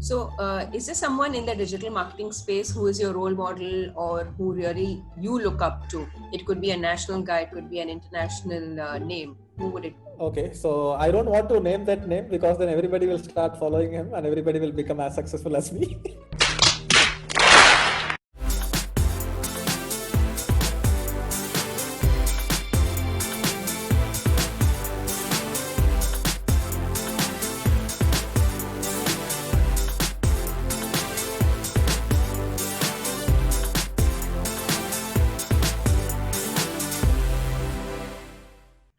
So, is there someone in the digital marketing space who is your role model or who really you look up to? It could be a national guy, it could be an international name. Who would it be? Okay, so I don't want to name that name because then everybody will start following him and everybody will become as successful as me.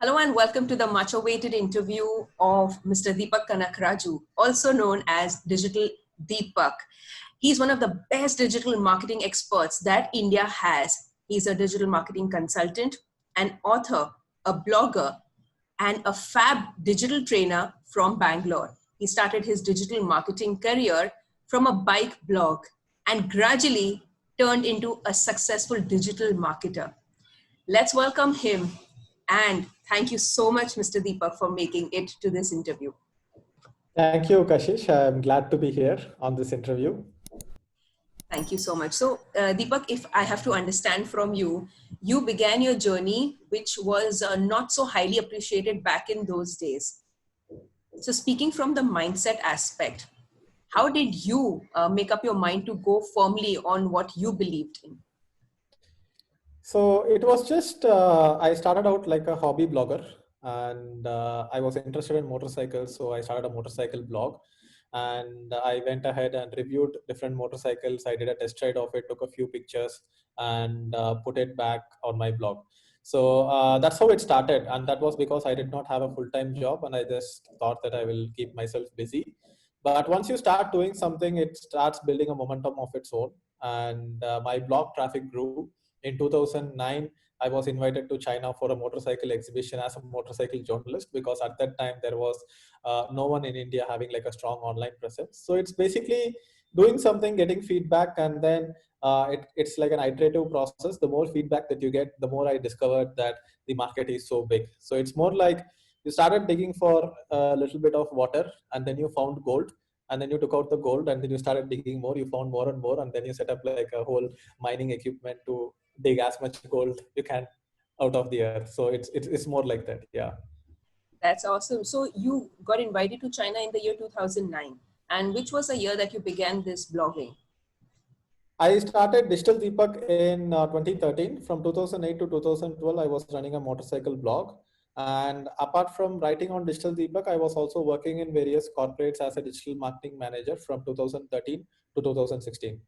Hello and welcome to the much awaited interview of Mr. Deepak Kanakraju, also known as Digital Deepak. He's one of the best digital marketing experts that India has. He's a digital marketing consultant, an author, a blogger, and a fab digital trainer from Bangalore. He started his digital marketing career from a bike blog and gradually turned into a successful digital marketer. Let's welcome him. And thank you so much, Mr. Deepak, for making it to this interview. Thank you, Kashish. I'm glad to be here on this interview. Thank you so much. So, Deepak, if I have to understand from you, you began your journey, which was not so highly appreciated back in those days. So, speaking from the mindset aspect, how did you make up your mind to go firmly on what you believed in? So it was just, I started out like a hobby blogger and I was interested in motorcycles. So I started a motorcycle blog and I went ahead and reviewed different motorcycles. I did a test ride of it, took a few pictures and put it back on my blog. So that's how it started. And that was because I did not have a full-time job and I just thought that I will keep myself busy. But once you start doing something, it starts building a momentum of its own. And my blog traffic grew. In 2009, I was invited to China for a motorcycle exhibition as a motorcycle journalist because at that time there was no one in India having like a strong online presence. So it's basically doing something, getting feedback, and then it's like an iterative process. The more feedback that you get, the more I discovered that the market is so big. So it's more like you started digging for a little bit of water and then you found gold, and then you took out the gold and then you started digging more, you found more and more, and then you set up like a whole mining equipment to dig as much gold you can out of the earth. So it's more like that. Yeah. That's awesome. So you got invited to China in the year 2009. And which was the year that you began this blogging? I started Digital Deepak in 2013. From 2008 to 2012, I was running a motorcycle blog. And apart from writing on Digital Deepak, I was also working in various corporates as a digital marketing manager from 2013 to 2016.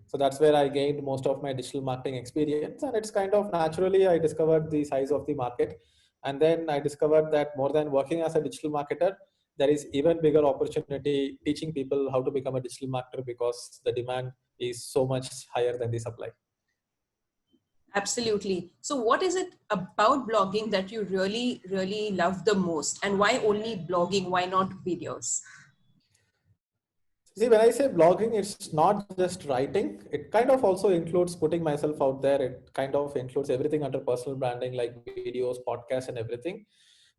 So that's where I gained most of my digital marketing experience. And it's kind of naturally, I discovered the size of the market. And then I discovered that more than working as a digital marketer, there is even bigger opportunity teaching people how to become a digital marketer because the demand is so much higher than the supply. Absolutely. So what is it about blogging that you really, really love the most? And why only blogging? Why not videos? See, when I say blogging, it's not just writing. It kind of also includes putting myself out there. It kind of includes everything under personal branding, like videos, podcasts, and everything.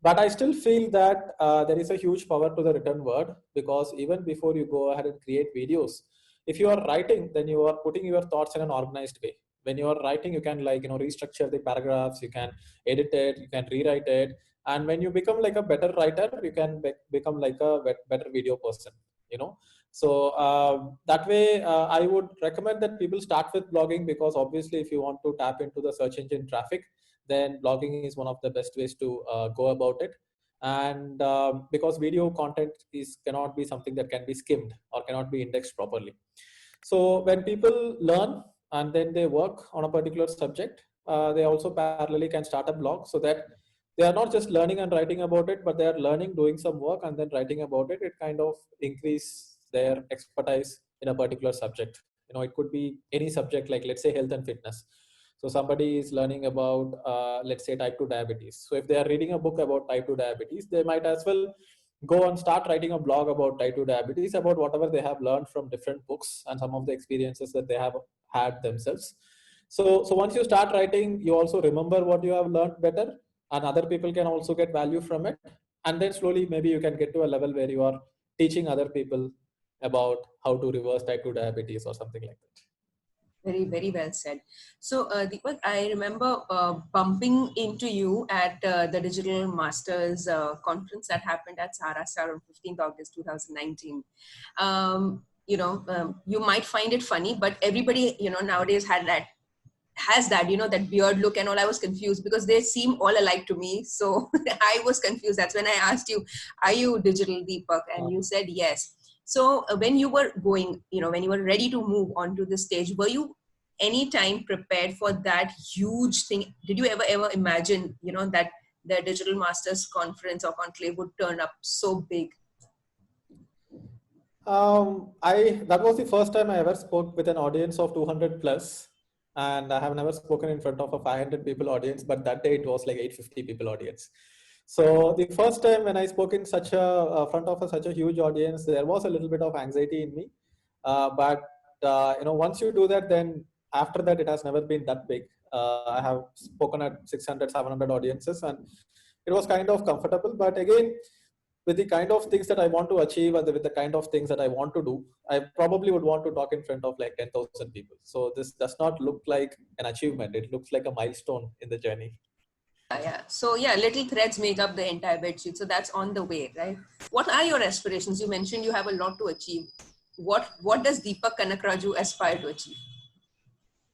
But I still feel that there is a huge power to the written word because even before you go ahead and create videos, if you are writing, then you are putting your thoughts in an organized way. When you are writing, you can restructure the paragraphs, you can edit it, you can rewrite it. And when you become like a better writer, you can become like a better video person, you know. So that way, I would recommend that people start with blogging because obviously if you want to tap into the search engine traffic, then blogging is one of the best ways to go about it. And because video content cannot be something that can be skimmed or cannot be indexed properly. So when people learn and then they work on a particular subject, they also parallelly can start a blog so that they are not just learning and writing about it, but they are learning, doing some work and then writing about it. It kind of increase their expertise in a particular subject. It could be any subject, like let's say health and fitness. So somebody is learning about, let's say, type 2 diabetes. So if they are reading a book about type 2 diabetes, they might as well go and start writing a blog about type 2 diabetes, about whatever they have learned from different books and some of the experiences that they have had themselves. So once you start writing, you also remember what you have learned better, and other people can also get value from it. And then slowly, maybe you can get to a level where you are teaching other people about how to reverse type 2 diabetes or something like that. Very, very well said. So, Deepak, I remember bumping into you at the Digital Masters conference that happened at Sarasar on 15th August 2019. You might find it funny, but everybody, nowadays has that, that beard look and all. I was confused because they seem all alike to me. So I was confused. That's when I asked you, are you Digital Deepak? And you said yes. So when you were going, when you were ready to move onto the stage, were you anytime prepared for that huge thing? Did you ever imagine, that the Digital Masters conference or conclave would turn up so big? That was the first time I ever spoke with an audience of 200 plus, and I have never spoken in front of a 500 people audience, but that day it was like 850 people audience. So the first time when I spoke in such a front of such a huge audience, there was a little bit of anxiety in me. But once you do that, then after that, it has never been that big. I have spoken at 600, 700 audiences, and it was kind of comfortable. But again, with the kind of things that I want to achieve and with the kind of things that I want to do, I probably would want to talk in front of like 10,000 people. So this does not look like an achievement. It looks like a milestone in the journey. Yeah. So yeah, little threads make up the entire bedsheet. So that's on the way, right? What are your aspirations? You mentioned you have a lot to achieve. What does Deepak Kanakraju aspire to achieve?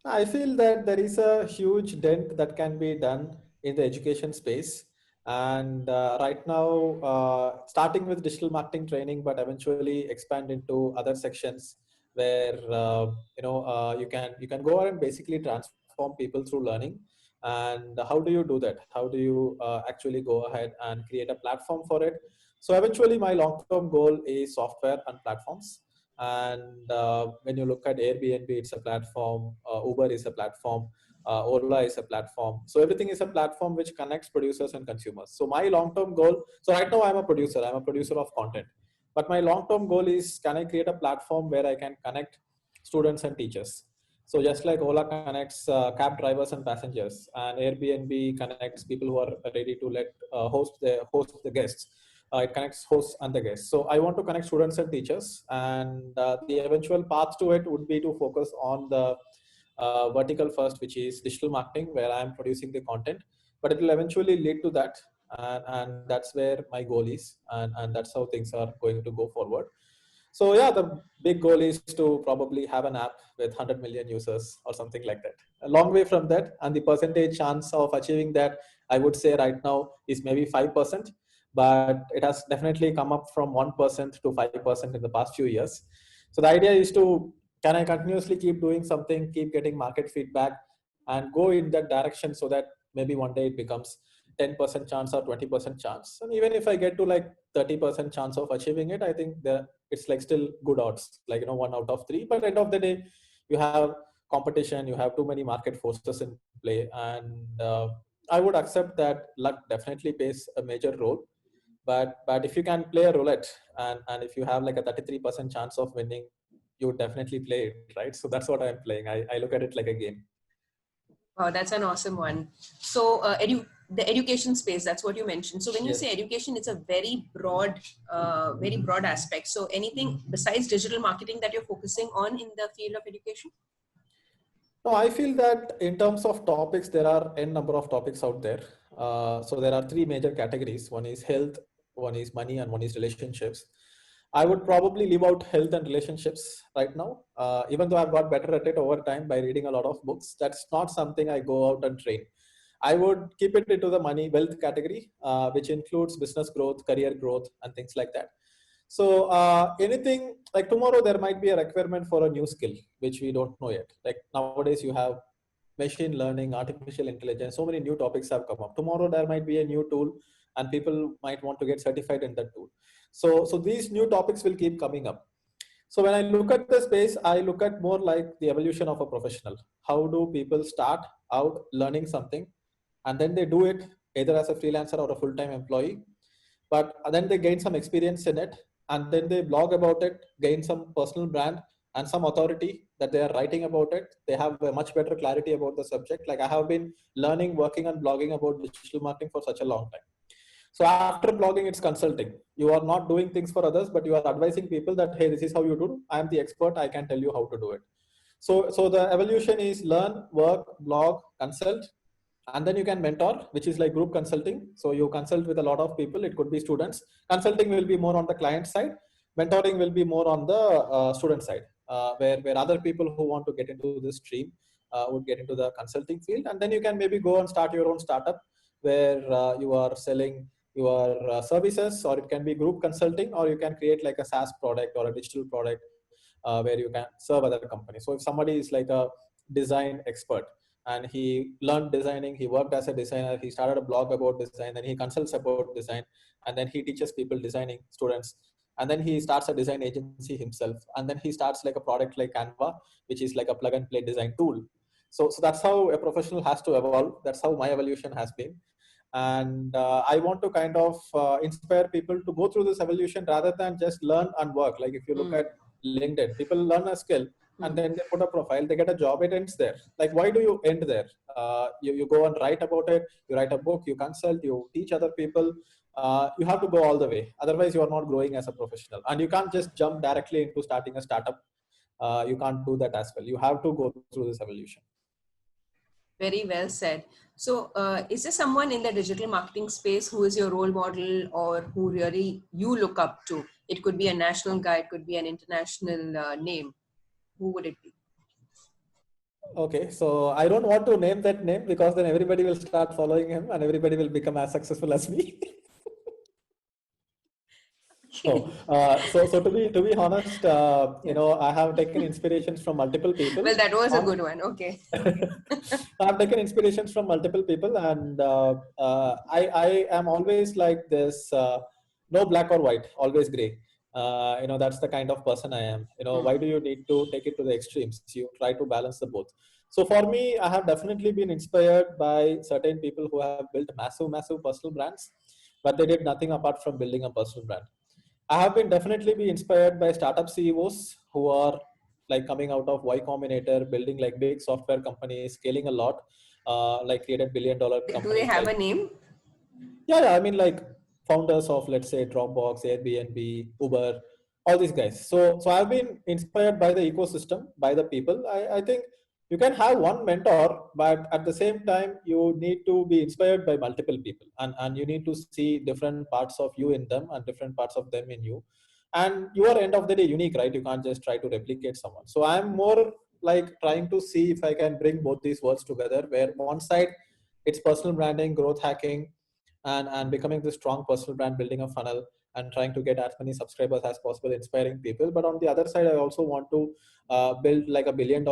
I feel that there is a huge dent that can be done in the education space. And right now, starting with digital marketing training, but eventually expand into other sections where you can go out and basically transform people through learning. And how do you do that? How do you actually go ahead and create a platform for it? So eventually, my long-term goal is software and platforms. And when you look at Airbnb, it's a platform. Uber is a platform. Ola is a platform. So everything is a platform which connects producers and consumers. So my long-term goal. So right now I'm a producer. I'm a producer of content. But my long-term goal is, can I create a platform where I can connect students and teachers? So just like Ola connects cab drivers and passengers, and Airbnb connects people who are ready to host the guests. It connects hosts and the guests. So I want to connect students and teachers, and the eventual path to it would be to focus on the vertical first, which is digital marketing, where I'm producing the content, but it will eventually lead to that. And that's where my goal is, and that's how things are going to go forward. So yeah, the big goal is to probably have an app with 100 million users or something like that. A long way from that, and the percentage chance of achieving that, I would say right now is maybe 5%, but it has definitely come up from 1% to 5% in the past few years. So the idea is to, can I continuously keep doing something, keep getting market feedback, and go in that direction so that maybe one day it becomes 10% chance or 20% chance. And even if I get to like 30% chance of achieving it, I think it's like still good odds, like 1 out of 3. But at the end of the day, you have competition, you have too many market forces in play, and I would accept that luck definitely plays a major role. But if you can play a roulette, and if you have like a 33% chance of winning, you would definitely play it, right? So that's what I'm playing. I look at it like a game. Wow, that's an awesome one. So the education space, that's what you mentioned. So when you say education, it's a very broad aspect. So anything besides digital marketing that you're focusing on in the field of education? No, I feel that in terms of topics, there are n number of topics out there. So there are three major categories. One is health, one is money, and one is relationships. I would probably leave out health and relationships right now, even though I've got better at it over time by reading a lot of books. That's not something I go out and train. I would keep it into the money wealth category, which includes business growth, career growth, and things like that. So anything like tomorrow, there might be a requirement for a new skill, which we don't know yet. Like nowadays, you have machine learning, artificial intelligence, so many new topics have come up. Tomorrow, there might be a new tool and people might want to get certified in that tool. So these new topics will keep coming up. So when I look at the space, I look at more like the evolution of a professional. How do people start out learning something and then they do it either as a freelancer or a full-time employee, but then they gain some experience in it and then they blog about it, gain some personal brand and some authority that they are writing about it. They have a much better clarity about the subject. Like I have been learning, working and blogging about digital marketing for such a long time. So after blogging, it's consulting. You are not doing things for others, but you are advising people that, hey, this is how you do. I am the expert. I can tell you how to do it. So the evolution is learn, work, blog, consult, and then you can mentor, which is like group consulting. So you consult with a lot of people. It could be students. Consulting will be more on the client side. Mentoring will be more on the student side, where other people who want to get into this stream would get into the consulting field. And then you can maybe go and start your own startup where you are selling your services, or it can be group consulting, or you can create like a SaaS product or a digital product where you can serve other companies. So if somebody is like a design expert and he learned designing, he worked as a designer, he started a blog about design, then he consults about design, and then he teaches people designing, students, and then he starts a design agency himself, and then he starts like a product like Canva, which is like a plug and play design tool. So that's how a professional has to evolve. That's how my evolution has been. And I want to kind of inspire people to go through this evolution rather than just learn and work. Like if you look at LinkedIn, people learn a skill and then they put a profile, they get a job, it ends there. Like, why do you end there? You go and write about it, you write a book, you consult, you teach other people. You have to go all the way. Otherwise, you are not growing as a professional. And you can't just jump directly into starting a startup. You can't do that as well. You have to go through this evolution. Very well said. So, is there someone in the digital marketing space who is your role model or who really you look up to? It could be a national guy, it could be an international name. Who would it be? Okay, so I don't want to name that name because then everybody will start following him and everybody will become as successful as me. So to be honest, I have taken inspirations from multiple people. Well, that was a good one. Okay. I've taken inspirations from multiple people, and I am always like this: no black or white, always gray. That's the kind of person I am. Why do you need to take it to the extremes? You try to balance the both. So for me, I have definitely been inspired by certain people who have built massive personal brands, but they did nothing apart from building a personal brand. I have been definitely be inspired by startup CEOs who are like coming out of Y Combinator, building like big software companies, scaling a lot, like created $1 billion companies. Do they have a name? Yeah. I mean, like founders of, let's say, Dropbox, Airbnb, Uber, all these guys. So I've been inspired by the ecosystem, by the people. I think you can have one mentor, but at the same time, you need to be inspired by multiple people, and you need to see different parts of you in them and different parts of them in you. And you are end of the day unique, right? You can't just try to replicate someone. So I'm more like trying to see if I can bring both these worlds together, where one side it's personal branding, growth hacking, and becoming this strong personal brand, building a funnel and trying to get as many subscribers as possible, inspiring people. But on the other side, I also want to build like $1 billion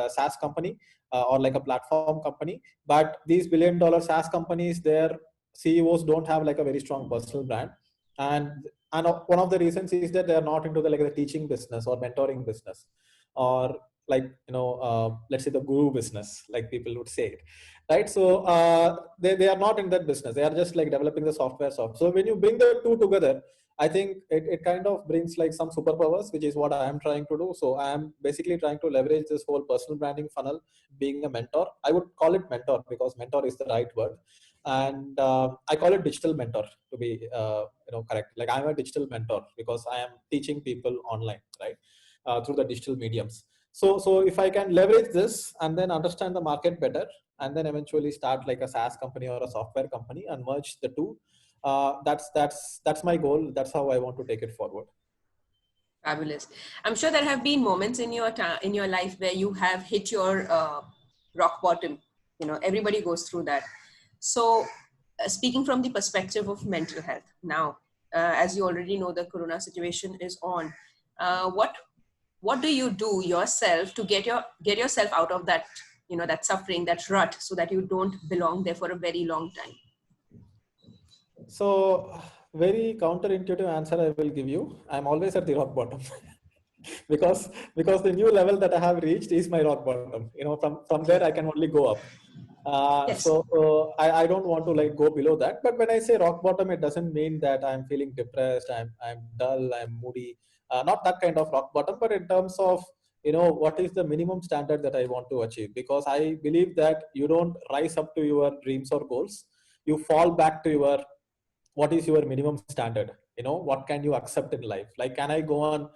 SaaS company or like a platform company. But these $1 billion SaaS companies, their CEOs don't have like a very strong personal brand. And one of the reasons is that they are not into the teaching business or mentoring business, or let's say the guru business, like people would say it, right? So they are not in that business. They are just like developing the software. So when you bring the two together, I think it kind of brings like some superpowers, which is what I am trying to do. So I am basically trying to leverage this whole personal branding funnel, being a mentor. I would call it mentor because mentor is the right word. And I call it digital mentor to be correct. Like I'm a digital mentor because I am teaching people online, right? Through the digital mediums. So if I can leverage this and then understand the market better, and then eventually start like a SaaS company or a software company and merge the two, that's my goal. That's how I want to take it forward. Fabulous. I'm sure there have been moments in your life where you have hit your rock bottom. Everybody goes through that. So speaking from the perspective of mental health now, as you already know, the corona situation is on. What do you do yourself to get yourself out of that, that suffering, that rut, so that you don't belong there for a very long time? So very counterintuitive answer I will give you. I'm always at the rock bottom. because the new level that I have reached is my rock bottom. From there I can only go up. Yes. So I don't want to like go below that. But when I say rock bottom, it doesn't mean that I'm feeling depressed, I'm dull, I'm moody. Not that kind of rock bottom, but in terms of what is the minimum standard that I want to achieve. Because I believe that you don't rise up to your dreams or goals. You fall back to your what is your minimum standard? What can you accept in life? Like, can I go on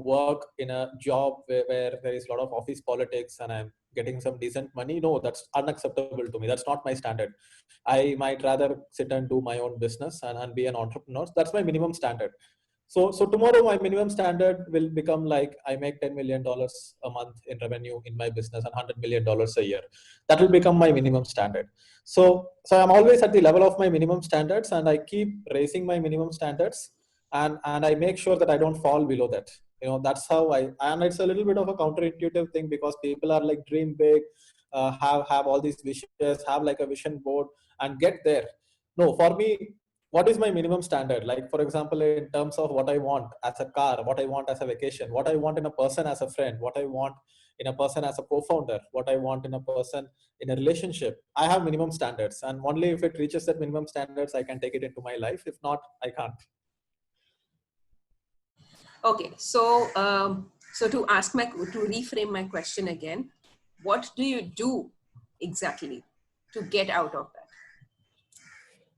work in a job where there is a lot of office politics and I'm getting some decent money? No, that's unacceptable to me. That's not my standard. I might rather sit and do my own business and be an entrepreneur. That's my minimum standard. So tomorrow my minimum standard will become like I make $10 million a month in revenue in my business and $100 million a year. That will become my minimum standard. So I'm always at the level of my minimum standards, and I keep raising my minimum standards, and I make sure that I don't fall below that. That's how and it's a little bit of a counterintuitive thing, because people are like dream big, have all these wishes, have like a vision board and get there. No, for me, what is my minimum standard? Like, for example, in terms of what I want as a car, what I want as a vacation, what I want in a person as a friend, what I want in a person as a co-founder, what I want in a person in a relationship, I have minimum standards, and only if it reaches that minimum standards I can take it into my life. If not, I can't. Okay, so to reframe my question again, what do you do exactly to get out of that?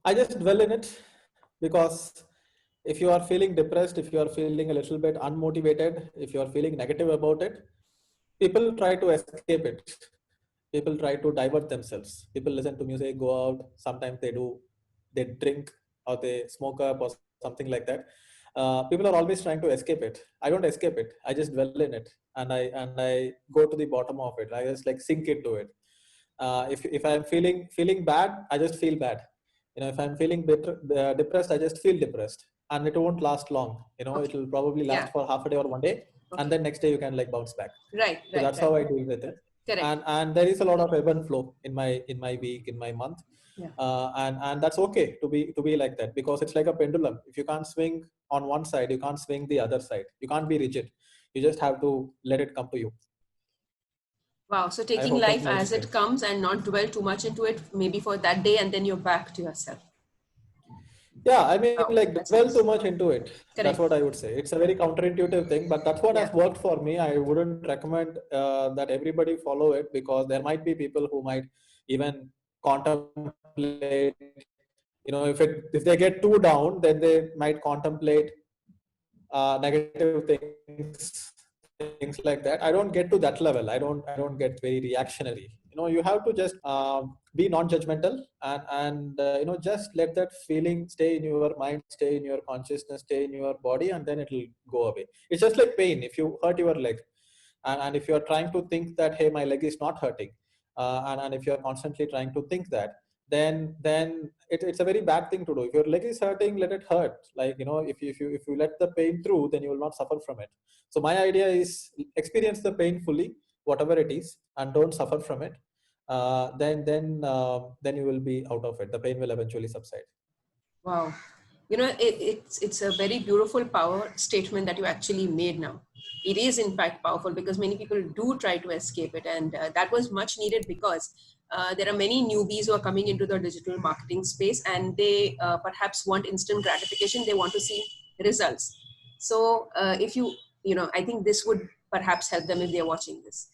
I just dwell in it, because if you are feeling depressed, if you are feeling a little bit unmotivated, if you are feeling negative about it, people try to escape it. People try to divert themselves. People listen to music, go out. Sometimes they drink or they smoke up or something like that. People are always trying to escape it. I don't escape it. I just dwell in it, and I go to the bottom of it. I just like sink into it. If I'm feeling bad, I just feel bad. If I'm feeling depressed, I just feel depressed, and it won't last long. Okay. It will probably last for half a day or one day, and then next day you can like bounce back. Right. So that's how I deal with it. Correct. And there is a lot of ebb and flow in my week, in my month. Yeah. And that's okay to be like that, because it's like a pendulum. If you can't swing on one side, you can't swing the other side. You can't be rigid. You just have to let it come to you. Wow. So taking life as it comes and not dwell too much into it, maybe for that day, and then you're back to yourself. Yeah, I mean, like, dwell too much into it. Correct. That's what I would say. It's a very counterintuitive thing, but that's what has worked for me. I wouldn't recommend that everybody follow it, because there might be people who might even contemplate, if they get too down, then they might contemplate negative things like that. I don't get to that level. I don't get very reactionary. You have to just be non-judgmental, and just let that feeling stay in your mind, stay in your consciousness, stay in your body, and then it'll go away. It's just like pain. If you hurt your leg, and if you're trying to think that, hey, my leg is not hurting, and if you're constantly trying to think that, then it's a very bad thing to do. If your leg is hurting, let it hurt. Like, if you let the pain through, then you will not suffer from it. So my idea is, experience the pain fully, whatever it is, and don't suffer from it. Then you will be out of it. The pain will eventually subside. Wow. It's a very beautiful power statement that you actually made now. It is in fact powerful, because many people do try to escape it, and that was much needed, because there are many newbies who are coming into the digital marketing space, and they perhaps want instant gratification. They want to see results. So if I think this would perhaps help them if they're watching this.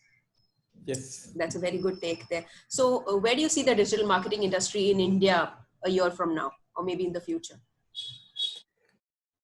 Yes. That's a very good take there. So where do you see the digital marketing industry in India a year from now, or maybe in the future?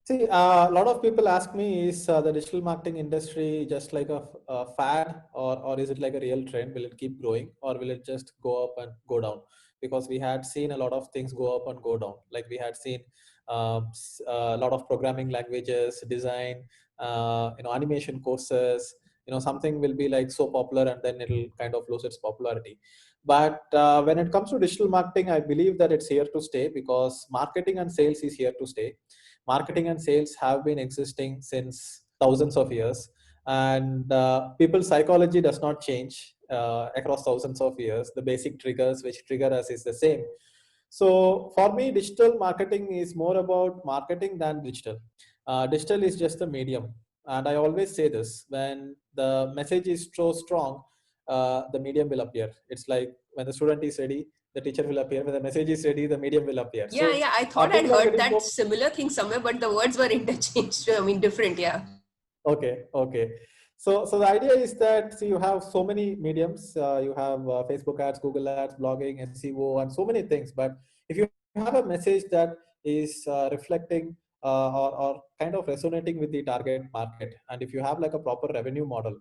See, a lot of people ask me, is the digital marketing industry just like a fad, or is it like a real trend? Will it keep growing, or will it just go up and go down? Because we had seen a lot of things go up and go down. Like, we had seen a lot of programming languages, design, animation courses. Something will be like so popular, and then it'll kind of lose its popularity. But when it comes to digital marketing, I believe that it's here to stay, because marketing and sales is here to stay. Marketing and sales have been existing since thousands of years, and people's psychology does not change across thousands of years. The basic triggers which trigger us is the same. So for me, digital marketing is more about marketing than digital. Digital is just a medium. And I always say this: when the message is so strong, the medium will appear. It's like when the student is ready, the teacher will appear. When the message is ready, the medium will appear. Yeah, I thought I'd heard that similar thing somewhere, but the words were interchanged. I mean, different, yeah. Okay. So the idea is that, see, you have so many mediums. You have Facebook ads, Google ads, blogging, SEO, and so many things. But if you you have a message that is reflecting or kind of resonating with the target market, and if you have like a proper revenue model,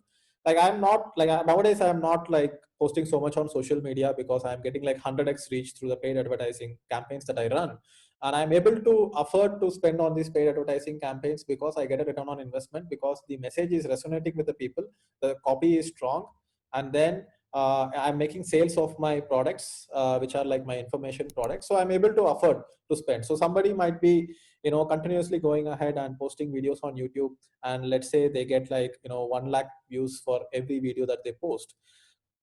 like I'm not like nowadays I'm not like posting so much on social media because I'm getting like 100x reach through the paid advertising campaigns that I run, and I'm able to afford to spend on these paid advertising campaigns because I get a return on investment, because the message is resonating with the people, the copy is strong, and then I'm making sales of my products, which are like my information products. So I'm able to afford to spend. So somebody might be, continuously going ahead and posting videos on YouTube, and let's say they get like 1 lakh views for every video that they post.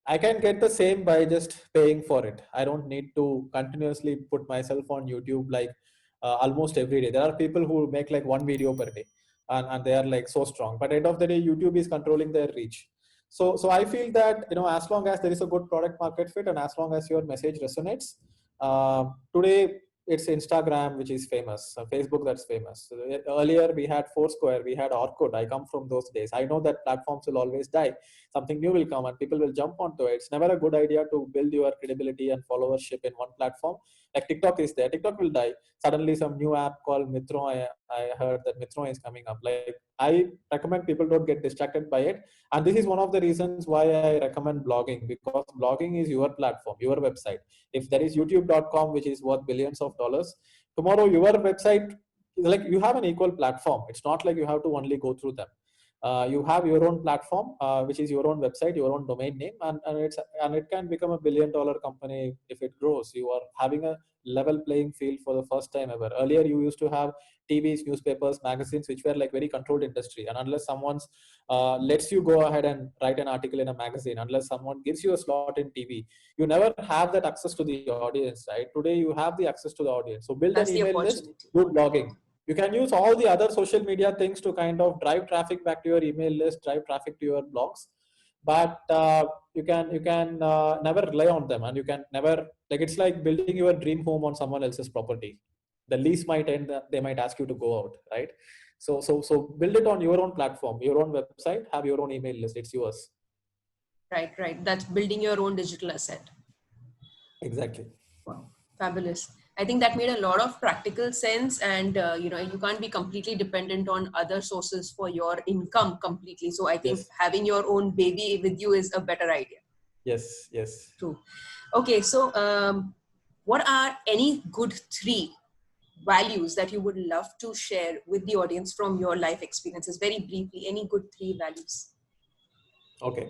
I can get the same by just paying for it. I don't need to continuously put myself on YouTube like almost every day. There are people who make like one video per day, and they are like so strong. But end of the day, YouTube is controlling their reach. So I feel that as long as there is a good product market fit and as long as your message resonates, today it's Instagram which is famous, Facebook that's famous. So earlier we had Foursquare, we had Orkut. I come from those days. I know that platforms will always die. Something new will come and people will jump onto it. It's never a good idea to build your credibility and followership in one platform. Like TikTok is there, TikTok will die. Suddenly some new app called Mitro, I heard that Mitro is coming up. Like I recommend people don't get distracted by it. And this is one of the reasons why I recommend blogging, because blogging is your platform, your website. If there is youtube.com, which is worth billions of dollars, tomorrow your website, like you have an equal platform. It's not like you have to only go through them. You have your own platform, which is your own website, your own domain name, and it can become a $1 billion company if it grows. You are having a level playing field for the first time ever. Earlier, you used to have TVs, newspapers, magazines, which were like very controlled industry, and unless someone's lets you go ahead and write an article in a magazine, unless someone gives you a slot in TV, you never have that access to the audience, right? Today, you have the access to the audience. So build an That's the email list, opportunity. do blogging. You can use all the other social media things to kind of drive traffic back to your email list, drive traffic to your blogs, but you can never rely on them, and you can never, like, it's like building your dream home on someone else's property. The lease might end, they might ask you to go out, right? So build it on your own platform, your own website, have your own email list, it's yours. Right. That's building your own digital asset. Exactly. Wow, fabulous. I think that made a lot of practical sense, and you can't be completely dependent on other sources for your income completely. So I think Yes. having your own baby with you is a better idea. Yes. True. Okay, so what are any good 3 values that you would love to share with the audience from your life experiences? Very briefly, any good 3 values? Okay.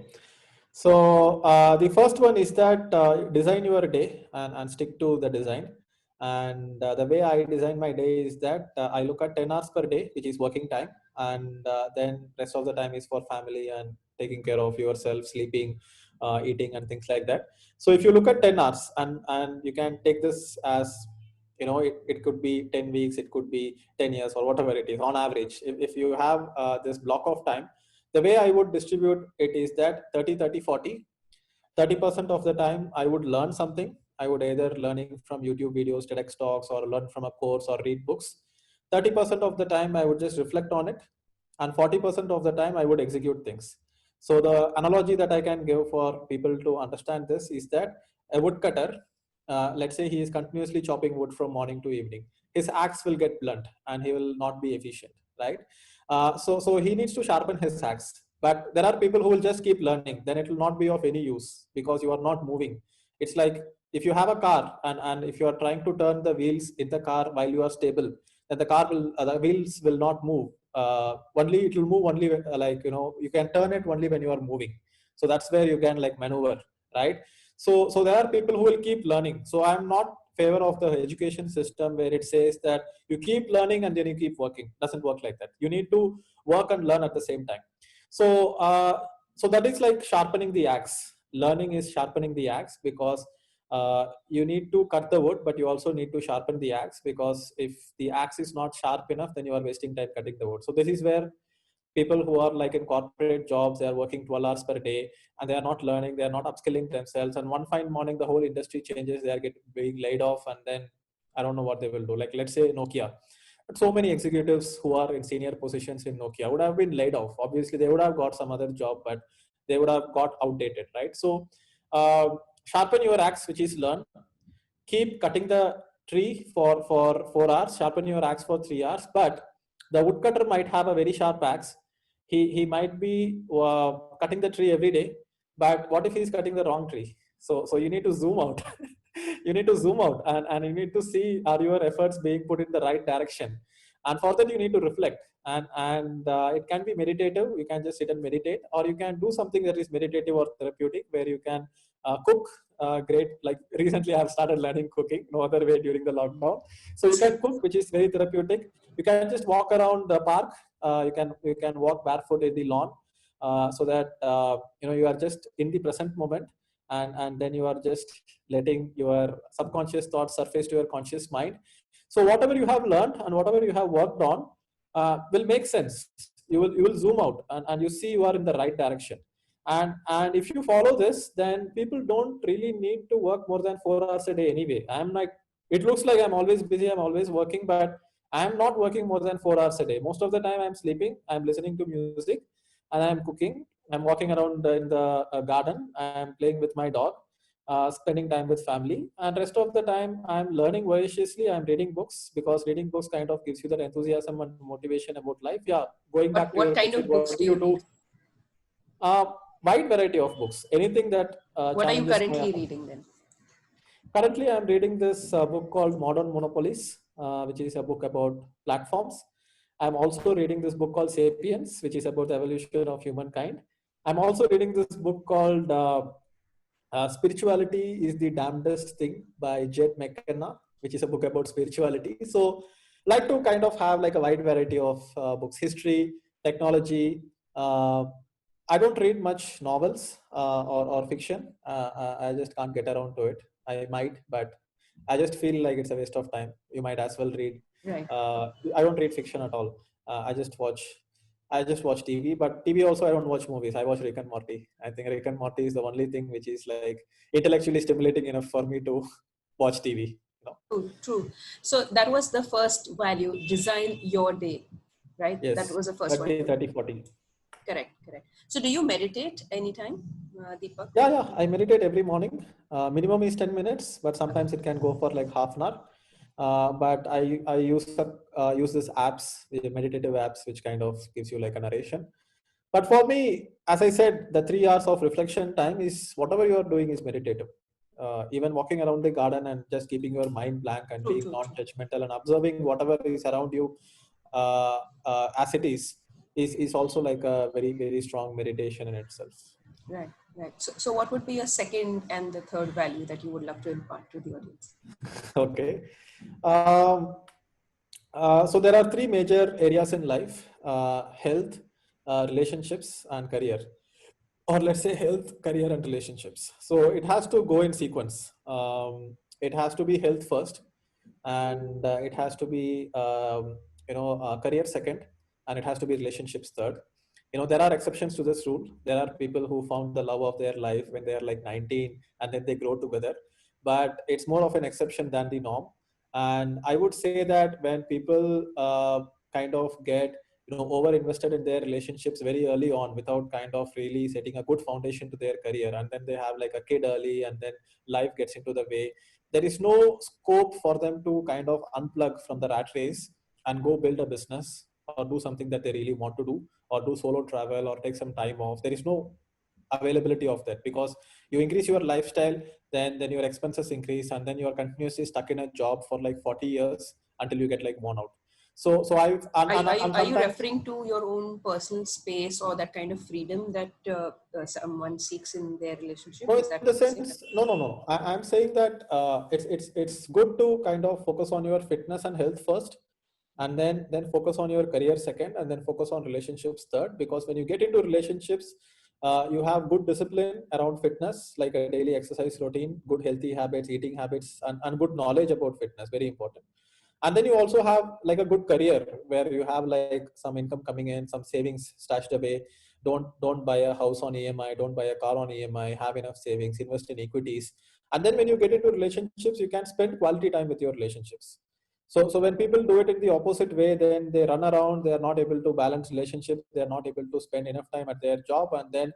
So the first one is that design your day and stick to the design. And the way I design my day is that I look at 10 hours per day, which is working time, and then rest of the time is for family and taking care of yourself, sleeping, eating, and things like that. So if you look at 10 hours, and you can take this as, it could be 10 weeks, it could be 10 years, or whatever it is on average. If you have this block of time, the way I would distribute it is that 30% of the time I would learn something. I would either learning from YouTube videos, TEDx talks, or learn from a course or read books. 30% of the time I would just reflect on it, and 40% of the time I would execute things. So the analogy that I can give for people to understand this is that a woodcutter, let's say he is continuously chopping wood from morning to evening, his axe will get blunt and he will not be efficient, right? So he needs to sharpen his axe. But there are people who will just keep learning, then it will not be of any use because you are not moving. It's like if you have a car, and if you are trying to turn the wheels in the car while you are stable, then the wheels will not move. Only it will move only when, you can turn it only when you are moving. So that's where you can like maneuver, right? So there are people who will keep learning. So I'm not favor of the education system where it says that you keep learning and then you keep working. Doesn't work like that. You need to work and learn at the same time. So that is like sharpening the axe. Learning is sharpening the axe, because you need to cut the wood, but you also need to sharpen the axe, because if the axe is not sharp enough, then you are wasting time cutting the wood. So this is where people who are like in corporate jobs, they are working 12 hours per day, and they are not learning, they are not upskilling themselves, and one fine morning the whole industry changes, they are being laid off, and then I don't know what they will do. Like, let's say Nokia, but so many executives who are in senior positions in Nokia would have been laid off. Obviously they would have got some other job, but they would have got outdated, right? So sharpen your axe, which is learn. Keep cutting the tree for 4 hours, sharpen your axe for 3 hours, but the woodcutter might have a very sharp axe. He might be cutting the tree every day, but what if he's cutting the wrong tree? So you need to zoom out. You need to zoom out, and you need to see, are your efforts being put in the right direction? And for that you need to reflect, and it can be meditative. You can just sit and meditate, or you can do something that is meditative or therapeutic, where you can cook. Great, like recently I have started learning cooking, no other way during the lockdown. So you can cook, which is very therapeutic. You can just walk around the park. You can walk barefoot in the lawn, so that you are just in the present moment, and then you are just letting your subconscious thoughts surface to your conscious mind. So whatever you have learned and whatever you have worked on will make sense. You will zoom out, and you see you are in the right direction. And if you follow this, then people don't really need to work more than 4 hours a day anyway. I'm like, it looks like I'm always busy, I'm always working, but I'm not working more than 4 hours a day. Most of the time I'm sleeping, I'm listening to music, and I'm cooking. I'm walking around in the garden. I'm playing with my dog, spending time with family, and rest of the time I'm learning voraciously. I'm reading books, because reading books kind of gives you that enthusiasm and motivation about life. Yeah, going back to What your kind question, of what books do do you you do? read? Uh, Wide variety of books. Anything that What are you challenges my. currently reading then? Currently, I'm reading this book called Modern Monopolies, which is a book about platforms. I'm also reading this book called Sapiens, which is about the evolution of humankind. I'm also reading this book called Spirituality is the Damnedest Thing by Jed McKenna, which is a book about spirituality. So, like to kind of have like a wide variety of books, history, technology. Uh, I don't read much novels or fiction. I just can't get around to it. I might, but I just feel like it's a waste of time. You might as well read. Right. I don't read fiction at all. I just watch. I just watch TV, but TV also I don't watch movies. I watch Rick and Morty. I think Rick and Morty is the only thing which is like intellectually stimulating enough for me to watch TV. True, true. So that was the first value, design your day, right? That Yes, was the first one. 30, 30, 40. Correct, correct. So do you meditate anytime, Deepak? Yeah. I meditate every morning. Minimum is 10 minutes, but sometimes it can go for like half an hour. But I use this apps, the meditative apps, which kind of gives you like a narration. But for me, as I said, the 3 hours of reflection time is whatever you are doing is meditative. Even walking around the garden and just keeping your mind blank and True, being true, true. non-judgmental and observing whatever is around you as it is also like a very, very strong meditation in itself. Right, right. So what would be your second and the third value that you would love to impart to the audience? Okay. Um, so there are three major areas in life: health, relationships, and career. Or let's say health, career, and relationships. So it has to go in sequence. It has to be health first, and it has to be career second, and it has to be relationships third. There are exceptions to this rule. There are people who found the love of their life when they are like 19, and then they grow together, but it's more of an exception than the norm. And I would say that when people kind of get over invested in their relationships very early on without kind of really setting a good foundation to their career, and then they have like a kid early, and then life gets into the way, there is no scope for them to kind of unplug from the rat race and go build a business or do something that they really want to do, or do solo travel or take some time off. There is no availability of that, because you increase your lifestyle, then your expenses increase, and then you are continuously stuck in a job for like 40 years until you get like worn out. So I and Are you sometimes. referring to your own personal space or that kind of freedom that someone seeks in their relationship? No, Is in that the what you're saying? sense, no. I'm saying that it's good to kind of focus on your fitness and health first, and then focus on your career second, and then focus on relationships third. Because when you get into relationships, you have good discipline around fitness, like a daily exercise routine, good healthy habits, eating habits, and good knowledge about fitness, very important. And then you also have like a good career where you have like some income coming in, some savings stashed away. Don't buy a house on EMI, don't buy a car on EMI. Have enough savings, invest in equities. And then when you get into relationships, you can spend quality time with your relationships. So when people do it in the opposite way, then they run around, they are not able to balance relationships, they are not able to spend enough time at their job, and then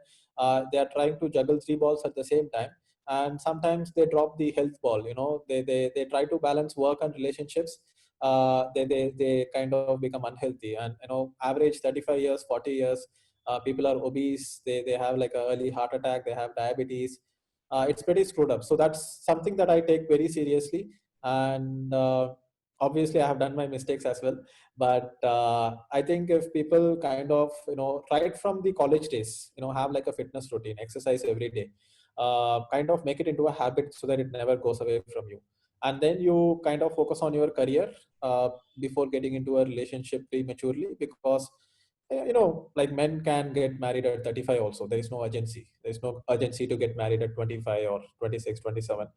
they are trying to juggle three balls at the same time. and sometimes they drop the health ball. They try to balance work and relationships. They kind of become unhealthy, and average 35 years, 40 years, people are obese. They have like an early heart attack, they have diabetes. It's pretty screwed up. So that's something that I take very seriously. And obviously I have done my mistakes as well, but I think if people kind of right from the college days, have like a fitness routine, exercise every day, kind of make it into a habit so that it never goes away from you, and then you kind of focus on your career before getting into a relationship prematurely, because like men can get married at 35 also. There is no urgency. There's no urgency to get married at 25 or 26, 27.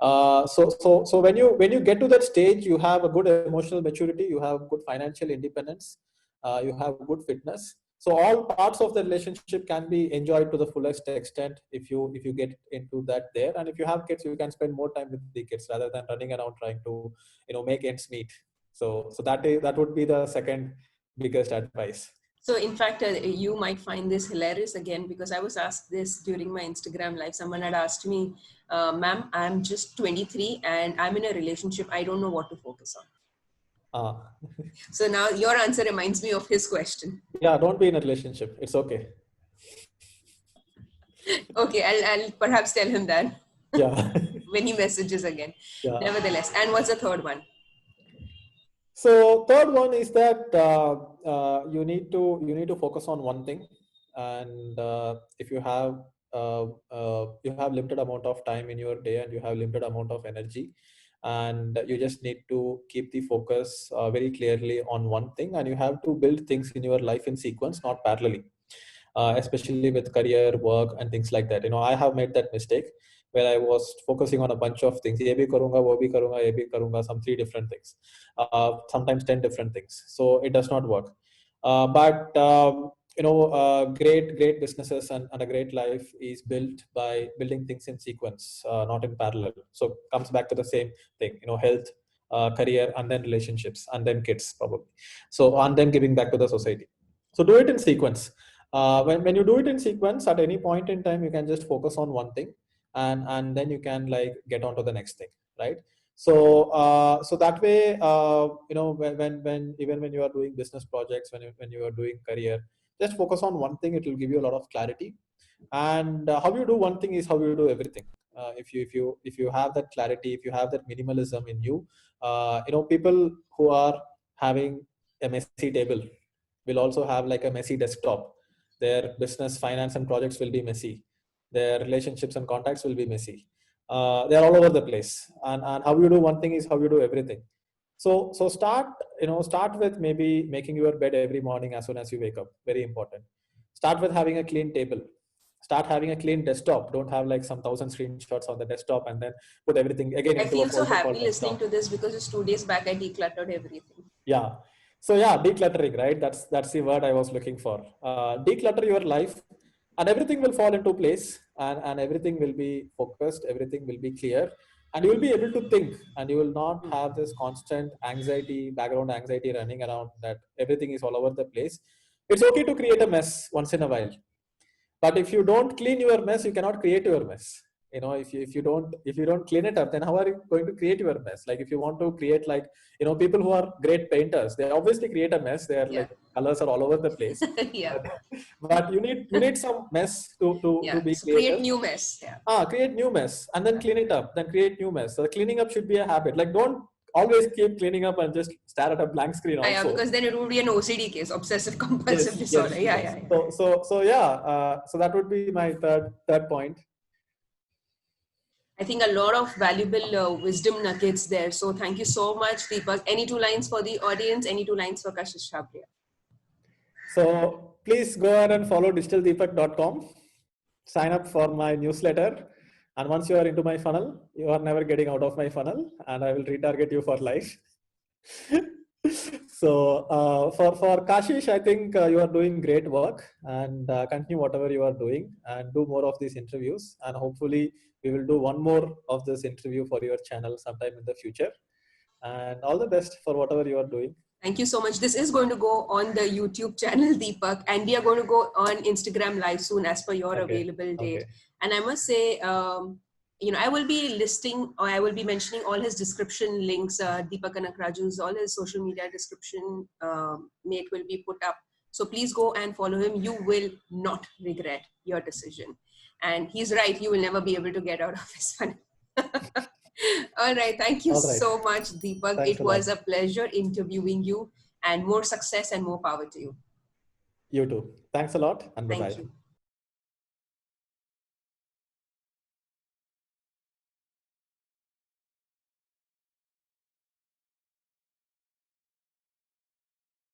So when you get to that stage, you have a good emotional maturity, you have good financial independence, you have good fitness. So all parts of the relationship can be enjoyed to the fullest extent if you get into that there. And if you have kids, you can spend more time with the kids rather than running around trying to make ends meet. So that would be the second biggest advice. So in fact, you might find this hilarious again, because I was asked this during my Instagram live. Someone had asked me, ma'am, I'm just 23 and I'm in a relationship. I don't know what to focus on. So now your answer reminds me of his question. Yeah, don't be in a relationship. It's okay. Okay, I'll perhaps tell him that. Yeah. When he messages again. Yeah. Nevertheless. And what's the third one? So third one is that you need to focus on one thing, and if you have limited amount of time in your day and you have limited amount of energy, and you just need to keep the focus very clearly on one thing, and you have to build things in your life in sequence, not parallelly, especially with career, work, and things like that. I have made that mistake where I was focusing on a bunch of things. Ye bhi karunga, wo bhi karunga, ye bhi karunga, some 3 different things, sometimes 10 different things. So it does not work. But great businesses and a great life is built by building things in sequence, not in parallel. So comes back to the same thing, health, career, and then relationships, and then kids probably. So and then giving back to the society. So do it in sequence. When you do it in sequence, at any point in time, you can just focus on one thing, and then you can like get on to the next thing, right? So that way, when even when you are doing business projects, when you are doing career, just focus on one thing. It will give you a lot of clarity. And how you do one thing is how you do everything. If you have that clarity, if you have that minimalism in you, people who are having a messy table will also have like a messy desktop. Their business, finance, and projects will be messy. Their relationships and contacts will be messy. They're all over the place. And how you do one thing is how you do everything. So start with maybe making your bed every morning as soon as you wake up. Very important. Start with having a clean table. Start having a clean desktop. Don't have like some 1,000 screenshots on the desktop and then put everything again. I feel so happy listening to this, because just 2 days back I decluttered everything. Yeah. So yeah, decluttering, right? That's the word I was looking for. Declutter your life, and everything will fall into place, and everything will be focused, everything will be clear, and you will be able to think, and you will not have this constant anxiety, background anxiety running around that everything is all over the place. It's okay to create a mess once in a while, but if you don't clean your mess, you cannot create your mess. If you don't clean it up, then how are you going to create your mess? Like if you want to create, like people who are great painters, they obviously create a mess. They are like colors are all over the place. Yeah. But you need some mess to be so create new mess. Yeah. Create new mess and then clean it up. Then create new mess. So cleaning up should be a habit. Like don't always keep cleaning up and just stare at a blank screen also. Yeah, because then it would be an OCD case, obsessive compulsive disorder. Yes. So that would be my third point. I think a lot of valuable wisdom nuggets there. So thank you so much, Deepak. Any 2 lines for the audience? Any 2 lines for Kashish Chhabria? So please go ahead and follow digitaldeepak.com. Sign up for my newsletter. And once you are into my funnel, you are never getting out of my funnel, and I will retarget you for life. So for Kashish, I think you are doing great work, and continue whatever you are doing and do more of these interviews. And hopefully we will do one more of this interview for your channel sometime in the future. And all the best for whatever you are doing. Thank you so much. This is going to go on the YouTube channel, Deepak, and we are going to go on Instagram live soon as per your available date. And I must say, I will be listing, or I will be mentioning all his description links, Deepak Kanakraju's, all his social media description, mate will be put up. So please go and follow him. You will not regret your decision. And he's right, you will never be able to get out of his funnel. All right. Thank you All right. so much, Deepak. Thanks It a lot. was a pleasure interviewing you, and more success and more power to you. You too. Thanks a lot, and Thank bye-bye. you.